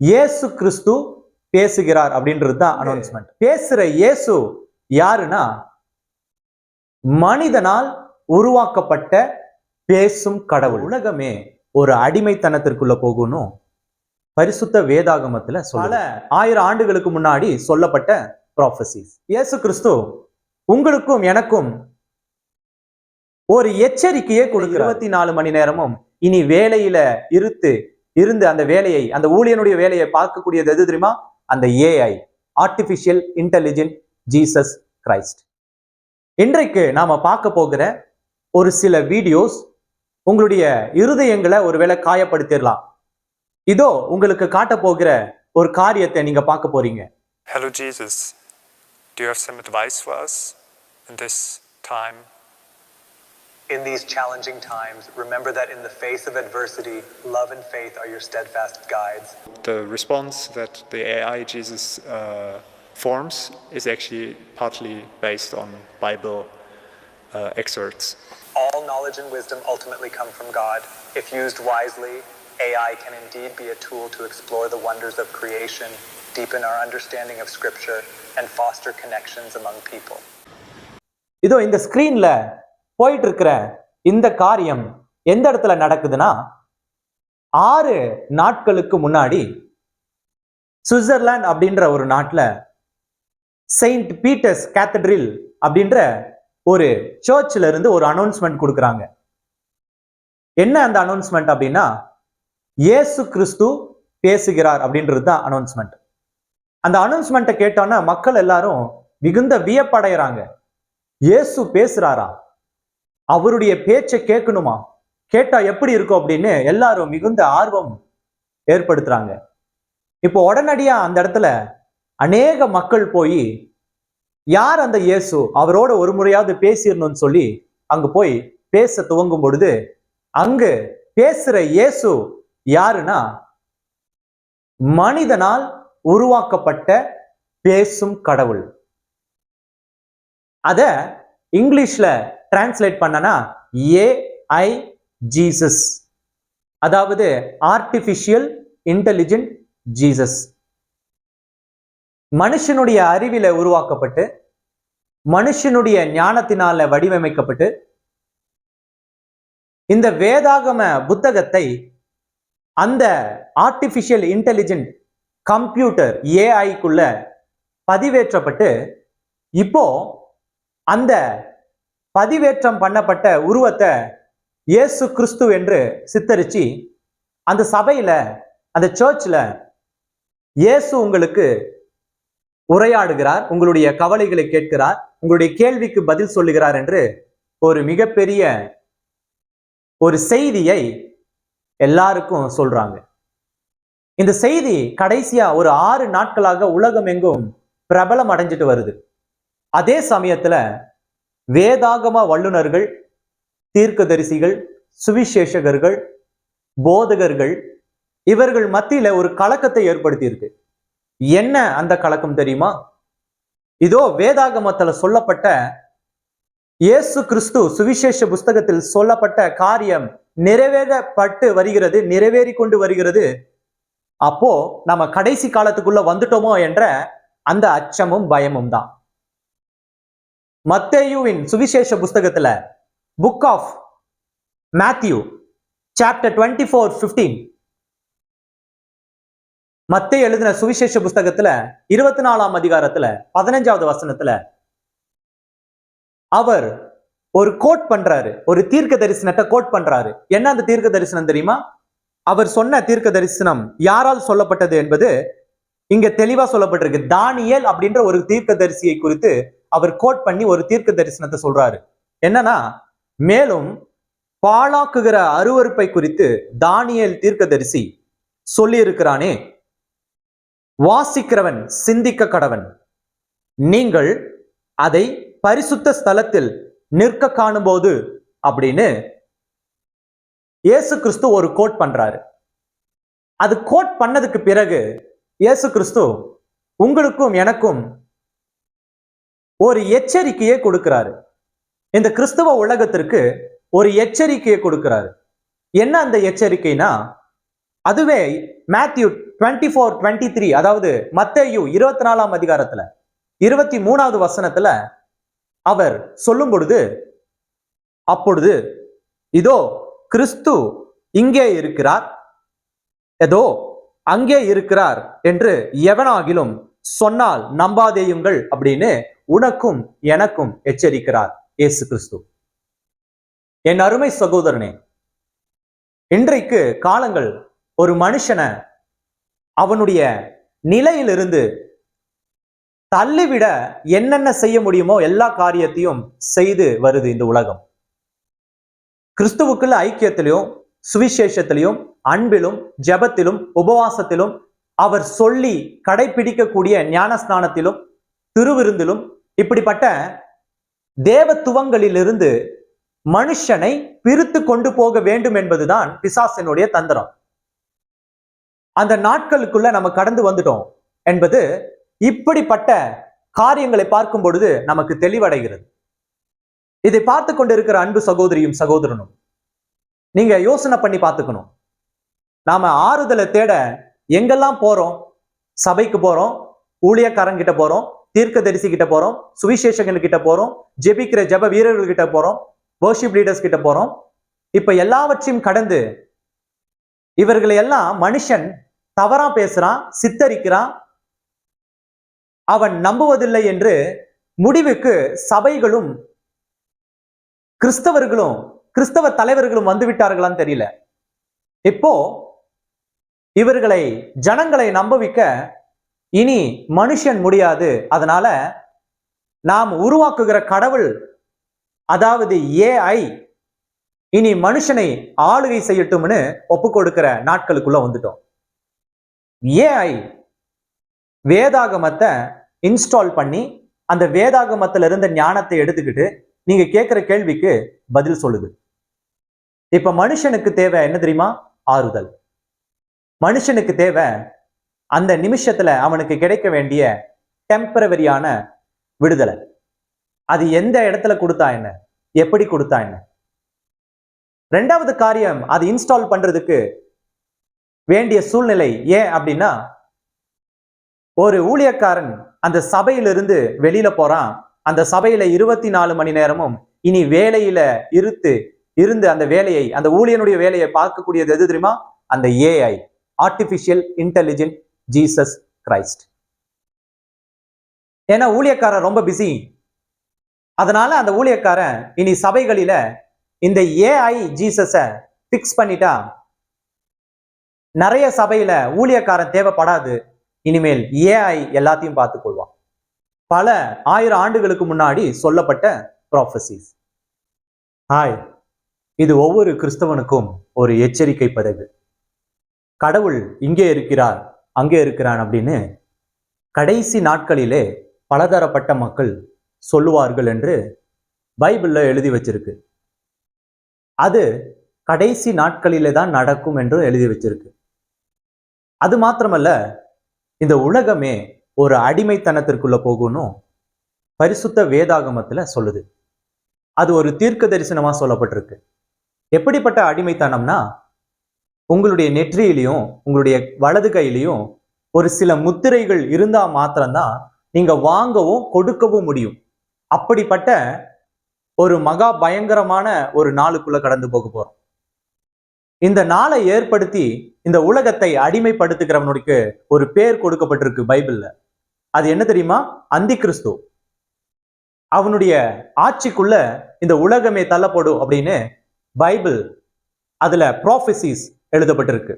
இயேசு கிறிஸ்து பேசுகிறார் அப்படின்றது தான் அனௌன்ஸ்மெண்ட். பேசுற இயேசு யாருன்னா மனிதனால் உருவாக்கப்பட்ட பேசும் கடவுள். உலகமே ஒரு அடிமைத்தனத்திற்குள்ள போகணும் பரிசுத்த வேதாகமத்துல பல 1000 ஆண்டுகளுக்கு முன்னாடி சொல்லப்பட்ட ப்ராஃபசிஸ். இயேசு கிறிஸ்து உங்களுக்கும் எனக்கும் ஒரு எச்சரிக்கையே கொடுக்கிறார். 24 மணி நேரமும் இனி வேலையில இருந்து அந்த வேலையை, அந்த ஊழியனுடைய வேலையை பார்க்கக்கூடியது எது தெரியுமா? அந்த AI, artificial intelligent Jesus Christ. இன்றைக்கு நாம பார்க்க போகிற ஒரு சில வீடியோஸ் உங்களுடைய இருதயங்களை ஒருவேளை காயப்படுத்திடலாம். இதோ உங்களுக்கு காட்ட போகிற ஒரு காரியத்தை நீங்க பார்க்க போறீங்க. Hello Jesus, do you have some advice for us in this time? In these challenging times, remember that in the face of adversity, love and faith are your steadfast guides. The response that the AI Jesus forms is actually partly based on Bible excerpts. All knowledge and wisdom ultimately come from God. If used wisely, AI can indeed be a tool to explore the wonders of creation, deepen our understanding of Scripture, and foster connections among people. இதோ இந்த ஸ்கிரீன்ல போயிட்டு இருக்கிற இந்த காரியம் எந்த இடத்துல நடக்குதுன்னா 6 நாட்களுக்கு முன்னாடி சுவிட்சர்லாந்து அப்படின்ற ஒரு நாட்டில் செயின்ட் பீட்டர்ஸ் கேத்தட்ரில் அப்படின்ற ஒரு சர்ச்சில் இருந்து ஒரு அனௌன்ஸ்மெண்ட் கொடுக்குறாங்க. என்ன அந்த அனௌன்ஸ்மெண்ட் அப்படின்னா இயேசு கிறிஸ்து பேசுகிறார் அப்படின்றது தான் அனௌன்ஸ்மெண்ட். அந்த அனௌன்ஸ்மெண்ட்டை கேட்டோன்னா மக்கள் எல்லாரும் மிகுந்த வியப்படைகிறாங்க. இயேசு பேசுறாரா? அவருடைய பேச்சை கேட்கணுமா? கேட்டா எப்படி இருக்கும் அப்படின்னு எல்லாரும் மிகுந்த ஆர்வம் ஏற்படுத்துறாங்க. இப்போ உடனடியா அந்த இடத்துல அநேக மக்கள் போய் யார் அந்த இயேசு, அவரோட ஒரு முறையாவது பேசிடணும்னு சொல்லி அங்கு போய் பேச துவங்கும் பொழுது அங்கு பேசுற இயேசு யாருன்னா மனிதனால் உருவாக்கப்பட்ட பேசும் கடவுள். அத இங்கிலீஷ்ல டிரான்ஸ்லேட் பண்ணனா ஏஐ ஜீசஸ், அதாவது ஆர்டிபிஷியல் இன்டெலிஜென்ட் ஜீசஸ். மனுஷனுடைய அறிவில உருவாக்கப்பட்டு மனுஷனுடைய ஞானத்தினால வடிவமைக்கப்பட்டு இந்த வேதாகம புத்தகத்தை அந்த ஆர்டிபிஷியல் இன்டெலிஜென்ட் கம்ப்யூட்டர் ஏஐக்குள்ள பதிவேற்றப்பட்டு இப்போ அந்த பதிவேற்றம் பண்ணப்பட்ட உருவத்தை இயேசு கிறிஸ்து என்று சித்தரிச்சு அந்த சபையில, அந்த சர்ச்ல இயேசு உங்களுக்கு உரையாடுகிறார், உங்களுடைய கவலைகளை கேட்கிறார், உங்களுடைய கேள்விக்கு பதில் சொல்லுகிறார் என்று ஒரு மிகப்பெரிய ஒரு செய்தியை எல்லாருக்கும் சொல்றாங்க. இந்த செய்தி கடைசியா ஒரு 6 நாட்களாக உலகம் எங்கும் பிரபலம் அடைஞ்சிட்டு வருது. அதே சமயத்துல வேதாகம வல்லுநர்கள், தீர்க்கதரிசிகள், சுவிசேஷகர்கள், போதகர்கள் இவர்கள் மத்தியில ஒரு கலக்கத்தை ஏற்படுத்தி இருக்கு. என்ன அந்த கலக்கம் தெரியுமா? இதோ வேதாகமத்துல சொல்லப்பட்ட இயேசு கிறிஸ்து சுவிசேஷ புஸ்தகத்தில் சொல்லப்பட்ட காரியம் நிறைவேறப்பட்டு வருகிறது, நிறைவேறி கொண்டு வருகிறது. அப்போ நம்ம கடைசி காலத்துக்குள்ள வந்துட்டோமோ என்ற அந்த அச்சமும் பயமும் தான். மத்தேயுவின் சுவிசேஷ புஸ்தகத்துல புக் ஆஃப் மேத்யூ சாப்டர் 24:15 மத்தேயு எழுதின சுவிசேஷ புஸ்தகத்துல 24ஆம் அதிகாரத்துல 15வது வசனத்துல அவர் ஒரு கோட் பண்றாரு, ஒரு தீர்க்க தரிசனத்தை கோட் பண்றாரு. என்ன அந்த தீர்க்க தரிசனம் தெரியுமா? அவர் சொன்ன தீர்க்க தரிசனம் யாரால் சொல்லப்பட்டது என்பது இங்க தெளிவா சொல்லப்பட்டிருக்கு. தானியேல் அப்படின்ற ஒரு தீர்க்க தரிசியை குறித்து அவர் கோட் பண்ணி ஒரு தீர்க்க தரிசனத்தை சொல்றாரு. என்னன்னா, மேலும் பாழாக்குகிற அருவருப்பை குறித்து தானியேல் தீர்க்க தரிசி சொல்லி இருக்கிறானே, வாசிக்கிறவன் சிந்திக்க கடவன், நீங்கள் அதை பரிசுத்த ஸ்தலத்தில் நிற்க காணும்போது அப்படின்னு இயேசு கிறிஸ்து ஒரு கோட் பண்றாரு. அது கோட் பண்ணதுக்கு பிறகு இயேசு கிறிஸ்து உங்களுக்கும் எனக்கும் ஒரு எச்சரிக்கையை கொடுக்கிறாரு. இந்த கிறிஸ்தவ உலகத்திற்கு ஒரு எச்சரிக்கையை கொடுக்கிறாரு. என்ன அந்த எச்சரிக்கைனா, அதுவே மேத்யூ 24:23, அதாவது மத்தேயு 24ஆம் அதிகாரத்துல 23வது வசனத்துல அவர் சொல்லும் பொழுது, அப்பொழுது இதோ கிறிஸ்து இங்கே இருக்கிறார், ஏதோ அங்கே இருக்கிறார் என்று எவனாகிலும் சொன்னால் நம்பாதேயுங்கள் அப்படின்னு உனக்கும் எனக்கும் எச்சரிக்கிறார் இயேசு கிறிஸ்து. என் அருமை சகோதரனே, இன்றைக்கு காலங்கள் ஒரு மனுஷனை அவனுடைய நிலையிலிருந்து தள்ளிவிட என்னென்ன செய்ய முடியுமோ எல்லா காரியத்தையும் செய்து வருது இந்த உலகம். கிறிஸ்துவுக்குள்ள ஐக்கியத்திலும் சுவிசேஷத்திலும் அன்பிலும் ஜெபத்திலும் உபவாசத்திலும் அவர் சொல்லி கடைபிடிக்கக்கூடிய ஞானஸ்நானத்திலும் திருவிருந்திலும் இப்படிப்பட்ட தேவத்துவங்களிலிருந்து மனுஷனை பிரித்து கொண்டு போக வேண்டும் என்பதுதான் பிசாசினுடைய தந்திரம். அந்த நாட்களுக்குள்ள நம்ம கடந்து வந்துட்டோம் என்பது இப்படிப்பட்ட காரியங்களை பார்க்கும் பொழுது நமக்கு தெளிவடைகிறது. இதை பார்த்து கொண்டிருக்கிற அன்பு சகோதரியும் சகோதரனும் நீங்க யோசனை பண்ணி பார்த்துக்கணும். நாம ஆறுதலை தேட எங்கெல்லாம் போறோம்? சபைக்கு போறோம், ஊழியக்காரங்கிட்ட போறோம், தீர்க்கதரிசி கிட்ட போறோம், சுவிசேஷகன் கிட்ட போறோம், ஜெபிக்கிற ஜெப வீரர்கள் கிட்ட போறோம், வர்ஷிப் லீடர்ஸ் கிட்ட போறோம். இப்ப எல்லாவற்றையும் கடந்து இவர்களை எல்லாம் மனுஷன் தவறா பேசுறான், சித்தரிக்கிறான், அவன் நம்புவதில்லை என்று முடிவுக்கு சபைகளும் கிறிஸ்தவர்களும் கிறிஸ்தவ தலைவர்களும் வந்துவிட்டார்களான்னு தெரியல. இப்போ இவர்களை ஜனங்களை நம்ப வைக்க இனி மனுஷன் முடியாது, அதனால நாம் உருவாக்குகிற கடவுள், அதாவது ஏஐ, இனி மனுஷனை ஆளுகை செய்யட்டும்னு ஒப்பு கொடுக்கிற நாட்களுக்குள்ள வந்துட்டோம். ஏஐ வேதாகமத்தை இன்ஸ்டால் பண்ணி அந்த வேதாகமத்துல இருந்த ஞானத்தை எடுத்துக்கிட்டு நீங்க கேட்கிற கேள்விக்கு பதில் சொல்லுது. இப்ப மனுஷனுக்கு தேவை என்ன தெரியுமா? ஆறுதல். மனுஷனுக்கு தேவை அந்த நிமிஷத்துல அவனுக்கு கிடைக்க வேண்டிய டெம்பரவரியான விடுதலை. அது எந்த இடத்துல கொடுத்தா என்ன, எப்படி கொடுத்தா என்ன? ரெண்டாவது காரியம், அது இன்ஸ்டால் பண்றதுக்கு வேண்டிய சூழ்நிலை. ஏன் அப்படின்னா, ஒரு ஊழியக்காரன் அந்த சபையிலிருந்து வெளியில போறான், அந்த சபையில 24 மணி நேரமும் இனி வேலையில இருந்து அந்த வேலையை, அந்த ஊழியனுடைய வேலையை பார்க்கக்கூடியது எது தெரியுமா? அந்த AI, artificial intelligent Jesus Christ. ஏன்னா ஊழியக்காரன் ரொம்ப பிஸி, அதனால அந்த ஊழியக்காரன் இனி சபைகளில இந்த ஏஐ ஜீசஸை பிக்ஸ் பண்ணிட்டா நிறைய சபையில ஊழியக்காரன் தேவைப்படாது. இனிமேல் ஏஐ எல்லாத்தையும் பார்த்துக் கொள்வான். பல 1000 ஆண்டுகளுக்கு முன்னாடி சொல்லப்பட்ட ப்ராஃபசிஸ். ஹாய், இது ஒவ்வொரு கிறிஸ்தவனுக்கும் ஒரு எச்சரிக்கை பதவி. கடவுள் இங்கே இருக்கிறார், அங்கே இருக்கிறான் அப்படின்னு கடைசி நாட்களிலே பலதரப்பட்ட மக்கள் சொல்லுவார்கள் என்று பைபிள்ல எழுதி வச்சிருக்கு. அது கடைசி நாட்களிலே தான் நடக்கும் என்று எழுதி வச்சிருக்கு. அது மாத்திரமல்ல, இந்த உலகமே ஒரு அடிமைத்தனத்திற்குள்ள போகணும் பரிசுத்த வேதாகமத்துல சொல்லுது. அது ஒரு தீர்க்க தரிசனமா சொல்லப்பட்டிருக்கு. எப்படிப்பட்ட அடிமைத்தனம்னா, உங்களுடைய நெற்றியிலையும் உங்களுடைய வலது கையிலையும் ஒரு சில முத்திரைகள் இருந்தா மாத்திரம்தான் நீங்க வாங்கவும் கொடுக்கவும் முடியும். அப்படிப்பட்ட ஒரு மகா பயங்கரமான ஒரு நாளுக்குள்ள கடந்து போக போறோம். இந்த நாளை ஏற்படுத்தி இந்த உலகத்தை அடிமைப்படுத்துகிறவனுக்கு ஒரு பேர் கொடுக்கப்பட்டிருக்கு பைபிள்ல. அது என்ன தெரியுமா? அந்தி கிறிஸ்து. அவனுடைய ஆட்சிக்குள்ள இந்த உலகமே தள்ளப்படும் அப்படின்னு பைபிள் அதுல ப்ராஃபசிஸ் எழுதப்பட்டிருக்கு.